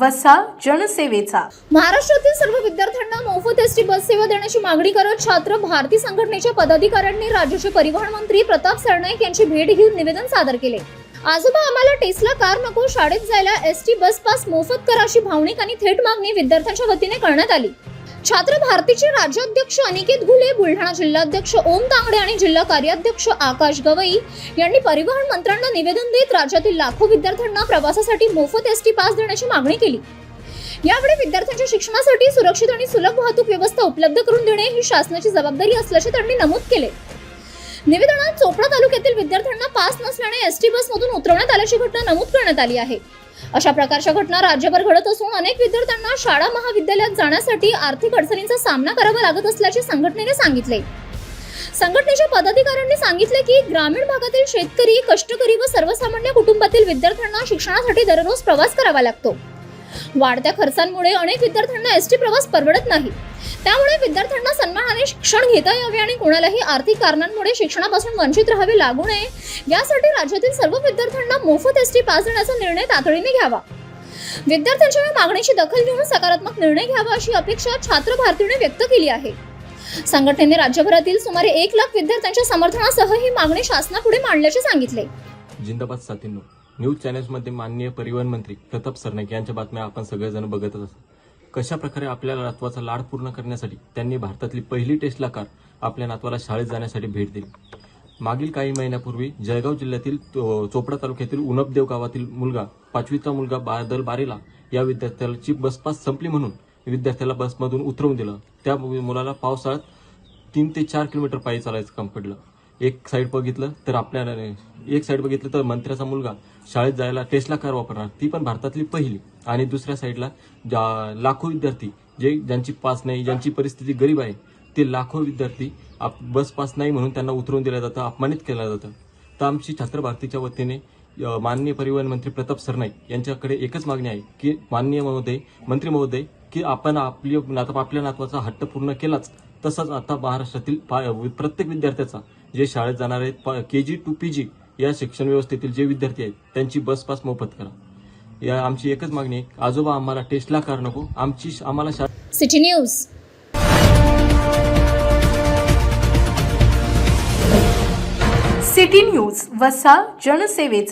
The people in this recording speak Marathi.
वसा जनसेवेचा. महाराष्ट्रातील सर्व विद्यार्थ्यांना मोफत एसटी बस सेवा देण्याची मागणी करत छात्र भारती संघटनेच्या पदाधिकाऱ्यांनी राज्याचे परिवहन मंत्री प्रताप सरनाईक यांची भेट घेऊन निवेदन सादर केले. आजोबा आम्हाला टेस्ला कार नको, शाळेत जायला एसटी बस पास मोफत करा अशी भावनिक आणि थेट मागणी विद्यार्थ्यांच्या वतीने करण्यात आली. छात्र भारतीचे राज्याध्यक्ष अनिकेत घुले, बुलढाणा जिल्हाध्यक्ष ओम तांगडे आणि जिल्हा कार्याध्यक्ष आकाश गवई यांनी परिवहन मंत्र्यांना निवेदन देत राज्यातील लाखो विद्यार्थ्यांना प्रवासासाठी मोफत एसटी पास देण्याची मागणी केली. यावेळी विद्यार्थ्यांच्या शिक्षणासाठी सुरक्षित आणि सुलभ वाहतूक व्यवस्था उपलब्ध करून देणे ही शासनाची जबाबदारी असल्याचे त्यांनी नमूद केले. निवेदनात चोपडा तालुक्यातील विद्यार्थ्यांना पास नसल्याने एसटी बसमधून उतरवण्यात आल्याची घटना नमूद करण्यात आली आहे. अशा प्रकारच्या घटना राज्यभर घडत असून अनेक विद्यार्थ्यांना शाळा महाविद्यालयात जाण्यासाठी आर्थिक अडचणींचा सामना करावा लागत असल्याचे संघटनेने सांगितले. संघटनेच्या पदाधिकाऱ्यांनी सांगितले की ग्रामीण भागातील शेतकरी, कष्टकरी व सर्वसामान्य कुटुंबातील विद्यार्थ्यांना शिक्षणासाठी दररोज प्रवास करावा लागतो. वाढत्या खर्चांमुळे अनेक विद्यार्थ्यांना एसटी प्रवास परवडत नाही. त्यामुळे विद्यार्थ्यांना सन्मानाने शिक्षण घेता यावे आणि कोणालाही आर्थिक कारणांमुळे शिक्षणापासून वंचित राहावे लागू नये यासाठी राज्यातील सर्व विद्यार्थ्यांना मोफत एसटी पास देण्याचा निर्णय तातडीने घ्यावा. विद्यार्थ्यांच्या या मागणीची दखल घेऊन सकारात्मक निर्णय घ्यावा अशी अपेक्षा छात्र भारतीने व्यक्त केली आहे. संघटनेने राज्यभरातील सुमारे 1 लाख विद्यार्थ्यांच्या समर्थनासह ही मागणी शासनापुढे मांडल्याचे सांगितले. जिंदाबाद साथींनो, न्यूज चॅनल्समध्ये माननीय परिवहन मंत्री प्रताप सरनाईक यांच्या बातम्या आपण सगळेजण बघतच असतो. कशा प्रकारे आपल्या नातवाचा लाड पूर्ण करण्यासाठी त्यांनी भारतातली पहिली टेस्ला कार आपल्या नातवाला शाळेत जाण्यासाठी भेट दिली. मागील काही महिन्यापूर्वी जळगाव जिल्ह्यातील चोपडा तालुक्यातील उनपदेव गावातील मुलगा 5वीचा मुलगा बादल बारेला या विद्यार्थ्याची बस पास संपली म्हणून विद्यार्थ्याला बसमधून उतरवून दिलं. त्या मुलाला पावसाळ्यात 3 ते 4 किलोमीटर पायी चालायचं काम पडलं. एक साईड बघितलं तर मंत्र्याचा मुलगा शाळेत जायला टेस्ला कार वापरणार, ती पण भारतातली पहिली. आणि दुसऱ्या साईडला लाखो विद्यार्थी ज्यांची पास नाही, ज्यांची परिस्थिती गरीब आहे, ते लाखो विद्यार्थी बस पास नाही म्हणून त्यांना उतरवून दिलं जातं, अपमानित केलं जातं. तर आमची छात्र भारतीच्या वतीने माननीय परिवहन मंत्री प्रताप सरनाईक यांच्याकडे एकच मागणी आहे की माननीय मंत्री महोदय की आपण आपल्या नातवाचा हट्ट पूर्ण केलाच, तसंच आता महाराष्ट्रातील प्रत्येक विद्यार्थ्याचा जे शाळेत जाणार आहेत KG to PG या शिक्षण व्यवस्थेतील जे विद्यार्थी आहेत त्यांची बस पास मोफत करा. या आमची एकच मागणी आहे. आजोबा आम्हाला टेस्ला कार नको, आम्हाला सिटी न्यूज. सिटी न्यूज वसा जनसेवेचा.